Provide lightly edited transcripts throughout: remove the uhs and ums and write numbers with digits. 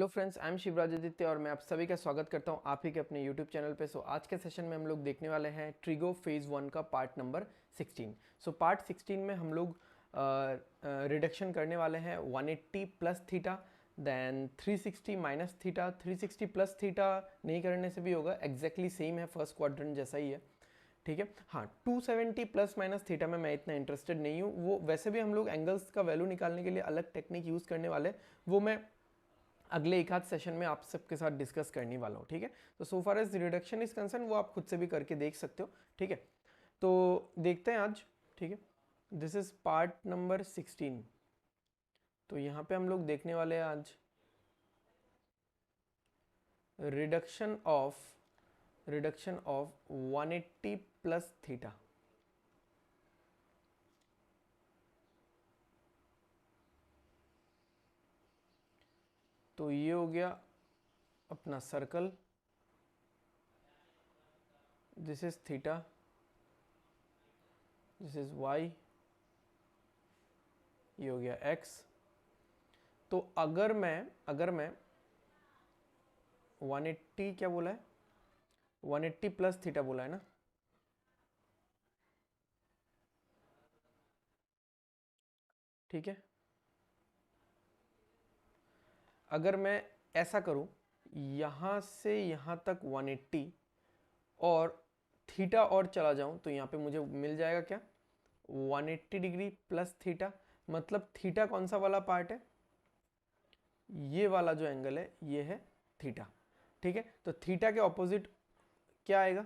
Hello friends, I am Shivraj Aditya और मैं आप सभी का स्वागत करता हूं आप ही के अपने यूट्यूब चैनल पे। आज के सेशन में हम लोग देखने वाले हैं ट्रिगो फेज़ 1 का पार्ट नंबर 16। पार्ट 16 में हम लोग रिडक्शन करने वाले हैं 180 plus theta, then 360 minus theta, 360 plus theta नहीं करने से भी होगा, एग्जैक्टली सेम है, फर्स्ट क्वाड्रेंट जैसा ही है। ठीक है, हाँ 270 प्लस माइनस थीटा में मैं इतना इंटरेस्टेड नहीं हूँ। वो वैसे भी हम लोग एंगल्स का वैल्यू निकालने के लिए अलग टेक्निक यूज़ करने वाले, वो मैं अगले एक आध सेशन में आप सबके साथ डिस्कस करने वाला हूँ। ठीक है, तो so far as reduction is concern वो आप खुद से भी करके देख सकते हो। ठीक है, तो देखते हैं आज। ठीक है, दिस इज पार्ट नंबर 16। तो यहाँ पे हम लोग देखने वाले हैं आज रिडक्शन ऑफ 180 प्लस थीटा। तो ये हो गया अपना circle, this is theta, this is Y, ये हो गया एक्स। तो अगर मैं 180 क्या बोला है, 180 प्लस थीटा बोला है ना। ठीक है, अगर मैं ऐसा करूं, यहां से यहां तक 180 और थीटा और चला जाऊं, तो यहां पे मुझे मिल जाएगा क्या, 180 डिग्री प्लस थीटा। मतलब थीटा कौन सा वाला पार्ट है, ये वाला जो एंगल है ये है थीटा। ठीक है, तो थीटा के ऑपोजिट क्या आएगा,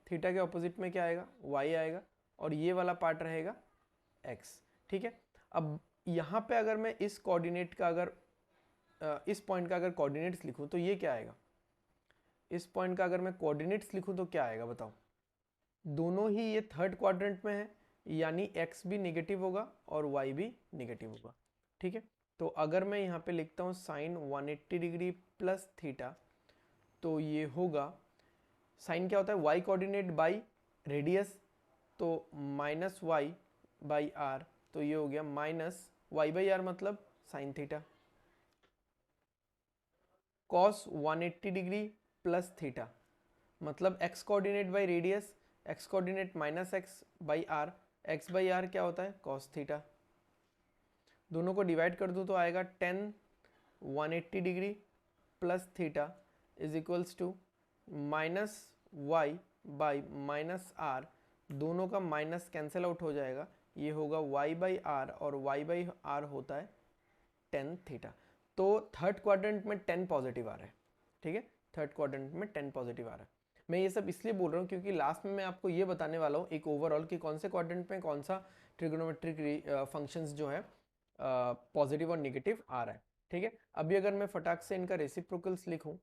थीटा के ऑपोजिट में क्या आएगा, वाई आएगा, और ये वाला पार्ट रहेगा एक्स। ठीक है, अब यहाँ पे अगर मैं इस कोऑर्डिनेट का इस पॉइंट का अगर कोऑर्डिनेट्स लिखूं तो ये क्या आएगा, इस पॉइंट का अगर मैं कोऑर्डिनेट्स लिखूं तो क्या आएगा बताओ। दोनों ही ये थर्ड क्वाड्रेंट में है, यानी x भी नेगेटिव होगा और y भी नेगेटिव होगा। ठीक है, तो अगर मैं यहाँ पे लिखता हूँ साइन 180 डिग्री प्लस थीटा, तो ये होगा, साइन क्या होता है, y कोऑर्डिनेट बाई रेडियस, तो माइनस वाई बाई आर, तो ये हो गया माइनस वाई बाई आर, मतलब sine theta. Cos 180 degree plus theta, मतलब x coordinate by radius, x coordinate minus X by R, X by R क्या होता है, कॉस थीटा। दोनों को डिवाइड कर दूँ तो आएगा 10 180 degree plus theta is equals to minus Y by minus R, दोनों का माइनस कैंसिल आउट हो जाएगा, ये होगा y बाई आर, और y बाई आर होता है 10 थीटा। तो थर्ड क्वाड्रेंट में 10 पॉजिटिव आ रहा है। ठीक है, थर्ड क्वाड्रेंट में 10 पॉजिटिव आ रहा है। मैं ये सब इसलिए बोल रहा हूँ क्योंकि लास्ट में मैं आपको ये बताने वाला हूँ एक ओवरऑल कि कौन से क्वाड्रेंट में कौन सा ट्रिग्नोमेट्रिक फंक्शंस जो है पॉजिटिव और नेगेटिव आ रहा है। ठीक है, अभी अगर मैं फटाक से इनका रेसिप्रोकल्स लिखूं,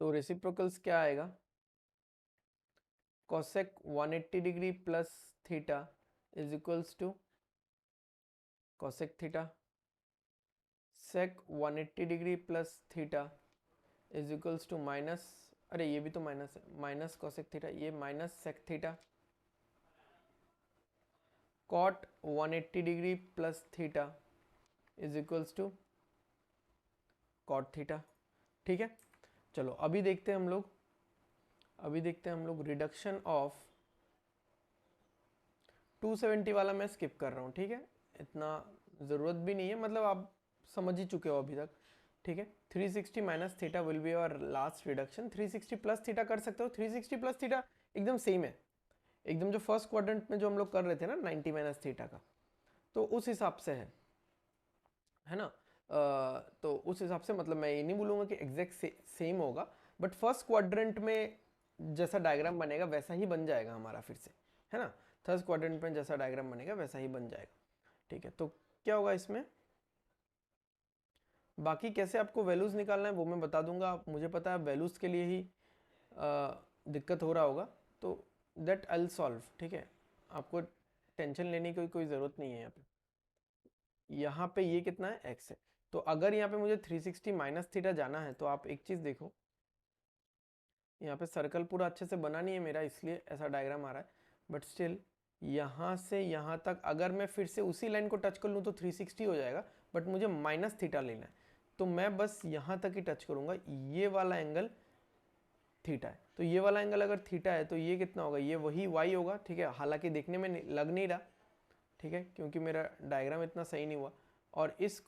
तो रेसिप्रोकल्स क्या आएगा, cosec 180 degree plus theta is equals to cosec theta, sec 180 degree plus theta is equals to minus, अरे ये भी तो माइनस है, माइनस कोसेक थीटा, ये minus sec theta, cot 180 degree plus theta is equals to cot theta. ठीक है, चलो अभी देखते हैं हम लोग, रिडक्शन ऑफ 270 वाला मैं स्किप कर रहा हूँ। ठीक है, इतना ज़रूरत भी नहीं है, मतलब आप समझ ही चुके हो अभी तक। ठीक है, 360 माइनस थीटा विल बी और लास्ट रिडक्शन। 360 प्लस थीटा कर सकते हो, 360 प्लस थीटा एकदम सेम है, एकदम जो फर्स्ट क्वाड्रेंट में जो हम लोग कर रहे थे ना 90 माइनस थीटा का, तो उस हिसाब से है ना। तो उस हिसाब से मतलब मैं ये नहीं बोलूँगा कि एग्जैक्ट सेम होगा, बट फर्स्ट क्वाड्रेंट में जैसा डायग्राम बनेगा वैसा ही बन जाएगा हमारा फिर से, है ना। थर्ड क्वाड्रेंट में जैसा डायग्राम बनेगा वैसा ही बन जाएगा। ठीक है, तो क्या होगा इसमें, बाकी कैसे आपको वैल्यूज़ निकालना है वो मैं बता दूंगा। मुझे पता है वैल्यूज़ के लिए ही दिक्कत हो रहा होगा, तो दैट आई विल सॉल्व। ठीक है, आपको टेंशन लेने की कोई ज़रूरत नहीं है। यहाँ पे ये कितना है, x है। तो अगर यहाँ पे मुझे 360 माइनस थीटा जाना है, तो आप एक चीज़ देखो, यहाँ पे सर्कल पूरा अच्छे से बना नहीं है मेरा, इसलिए ऐसा डायग्राम आ रहा है, बट स्टिल यहाँ से यहाँ तक अगर मैं फिर से उसी लाइन को टच कर लूँ तो 360 हो जाएगा, बट मुझे माइनस थीटा लेना है, तो मैं बस यहाँ तक ही टच करूँगा, ये वाला एंगल थीटा है। तो ये वाला एंगल अगर थीटा है तो ये कितना होगा, ये वही वाई होगा, ठीक है। हालांकि देखने में लग नहीं रहा, ठीक है, क्योंकि मेरा डायग्राम इतना सही नहीं हुआ। और इस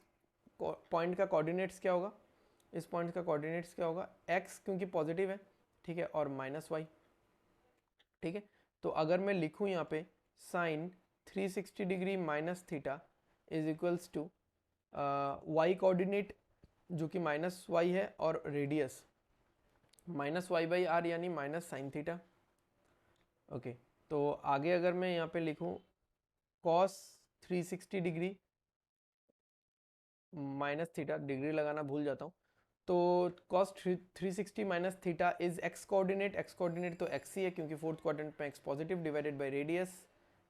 पॉइंट का कोऑर्डिनेट्स क्या होगा, इस पॉइंट का कोऑर्डिनेट्स क्या होगा, x क्योंकि पॉजिटिव है, ठीक है, और माइनस वाई, ठीक है। तो अगर मैं लिखूं यहाँ पे sine 360 degree minus theta is equals to Y coordinate जो कि माइनस वाई है और radius minus Y by R यानी माइनस साइन थीटा। ओके, तो आगे अगर मैं यहाँ पे लिखूं cos 360 degree minus theta, degree लगाना भूल जाता हूँ, तो cos 360 minus theta is X coordinate, X coordinate तो एक्स ही है क्योंकि फोर्थ क्वाड्रेंट में X positive divided by radius,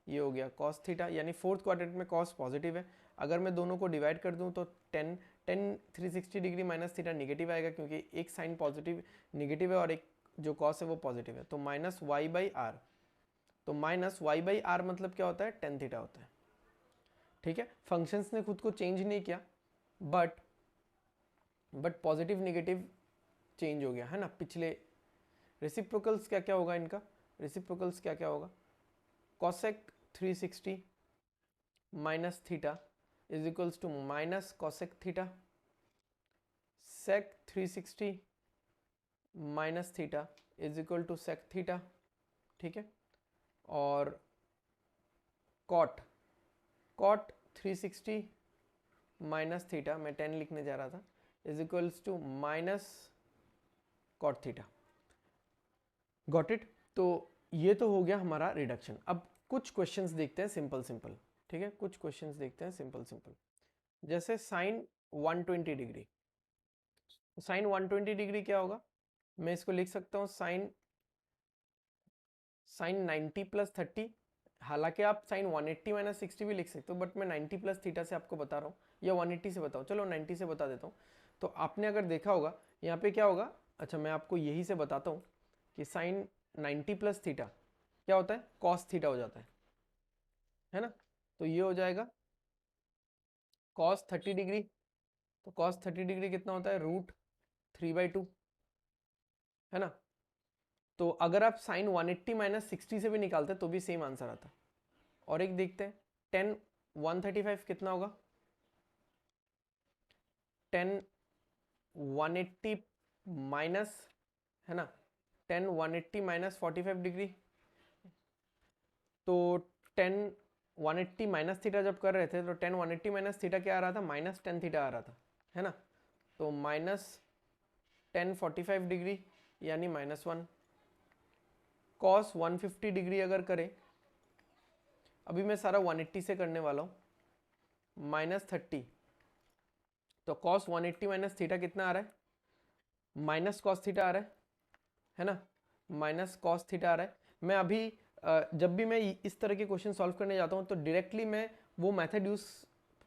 ये हो गया कॉस थीटा, यानी फोर्थ क्वाड्रेंट में कॉस पॉजिटिव है। अगर मैं दोनों को डिवाइड कर दूं तो 10 360 डिग्री माइनस थीटा निगेटिव आएगा क्योंकि एक साइन पॉजिटिव निगेटिव है और एक जो कॉस है वो पॉजिटिव है, तो माइनस वाई बाई आर। तो माइनस वाई बाई आर मतलब क्या होता है, टेन थीटा होता है, ठीक है। फंक्शंस ने खुद को चेंज नहीं किया, बट पॉजिटिव निगेटिव चेंज हो गया है ना। पिछले रेसिप्रोकल्स क्या क्या होगा इनका, रेसिप्रोकल्स क्या क्या होगा, cosec 360 minus theta is equals to minus cosec theta, sec 360 minus theta is equal to sec theta, ठीक है। और कॉट 360 माइनस थीटा, मैं 10 लिखने जा रहा था, is equals to minus cot theta. Got it. तो ये तो हो गया हमारा रिडक्शन। अब कुछ क्वेश्चंस देखते हैं सिंपल सिंपल, ठीक है, कुछ क्वेश्चंस देखते हैं सिंपल सिंपल। जैसे साइन 120 डिग्री, साइन 120 डिग्री क्या होगा, मैं इसको लिख सकता हूँ साइन 90 प्लस 30, हालांकि आप साइन 180 माइनस 60 भी लिख सकते हो, बट मैं 90 प्लस थीटा से आपको बता रहा हूँ, या 180 से बताओ, चलो 90 से बता देता हूँ। तो आपने अगर देखा होगा यहाँ पे क्या होगा, अच्छा मैं आपको यही से बताता हूँ कि साइन 90 प्लस थीटा क्या होता है, कॉस थीटा हो जाता है ना। तो ये हो जाएगा कॉस 30 डिग्री, तो कॉस 30 डिग्री कितना होता है, रूट 3/2, है ना। तो अगर आप साइन 180 माइनस 60 से भी निकालते तो भी सेम आंसर आता। और एक देखते हैं 10 135 कितना होगा, 10 180 माइनस, है ना, 10 180 माइनस 45 डिग्री, तो 10 180 माइनस थीटा जब कर रहे थे तो 10 180 माइनस थीटा क्या आ रहा था, माइनस 10 थीटा आ रहा था, है ना। तो माइनस 10 45 डिग्री यानी -1। कॉस 150 डिग्री अगर करें, अभी मैं सारा 180 से करने वाला हूँ, -30, तो कॉस 180 माइनस थीटा कितना आ रहा है, माइनस कॉस थीटा आ रहा है ना, माइनस कॉस थीटा आ रहा है। मैं अभी जब भी मैं इस तरह के क्वेश्चन सॉल्व करने जाता हूँ तो डायरेक्टली मैं वो मेथड यूज़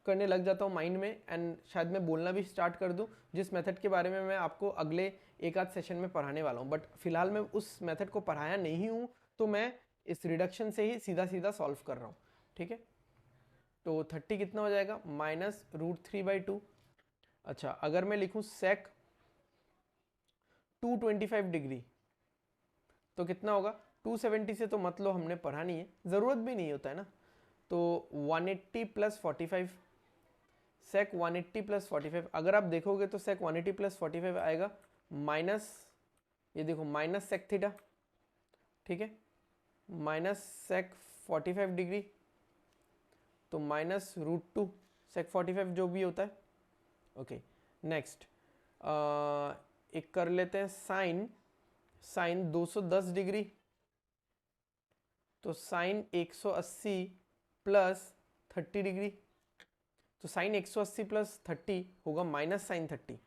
करने लग जाता हूँ माइंड में, एंड शायद मैं बोलना भी स्टार्ट कर दूँ जिस मेथड के बारे में मैं आपको अगले एक आध सेशन में पढ़ाने वाला हूँ। बट फिलहाल मैं उस मेथड को पढ़ाया नहीं हूँ, तो मैं इस रिडक्शन से ही सीधा सीधा सॉल्व कर रहा हूँ, ठीक है। तो 30 कितना हो जाएगा, -√3/2। अच्छा अगर मैं लिखूँ सेक 225 डिग्री तो कितना होगा, 270 से तो मत लो, हमने पढ़ा नहीं है, ज़रूरत भी नहीं होता है ना। तो 180 प्लस 45, सेक 180 प्लस 45, अगर आप देखोगे तो सेक 180 प्लस 45 आएगा माइनस, ये देखो माइनस सेक थीटा, ठीक है, माइनस सेक 45 डिग्री, तो -√2 सेक 45 जो भी होता है। ओके नेक्स्ट एक कर लेते हैं साइन 210 डिग्री, तो साइन 180 प्लस 30 डिग्री, तो साइन 180 प्लस 30 होगा माइनस साइन 30,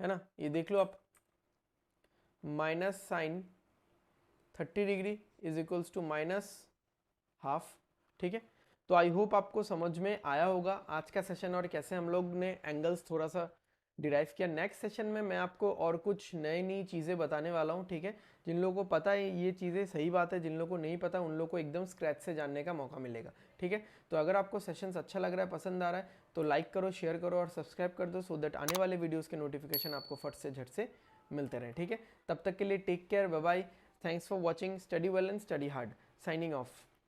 है ना, ये देख लो आप, minus sine 30 degree is equals to -½ ठीक है। तो आई होप आपको समझ में आया होगा आज का सेशन और कैसे हम लोग ने एंगल्स थोड़ा सा डिराइव किया। नेक्स्ट सेशन में मैं आपको और कुछ नई चीज़ें बताने वाला हूँ, ठीक है। जिन लोगों को पता है ये चीज़ें सही बात है, जिन लोगों को नहीं पता उन लोगों को एकदम स्क्रैच से जानने का मौका मिलेगा, ठीक है। तो अगर आपको सेशंस अच्छा लग रहा है, पसंद आ रहा है, तो लाइक करो, शेयर करो और सब्सक्राइब कर दो, सो दैट आने वाले वीडियोज़ के नोटिफिकेशन आपको फट से झट से मिलते रहे, ठीक है। तब तक के लिए take care, bye bye, thanks for watching, study well and study hard, signing of.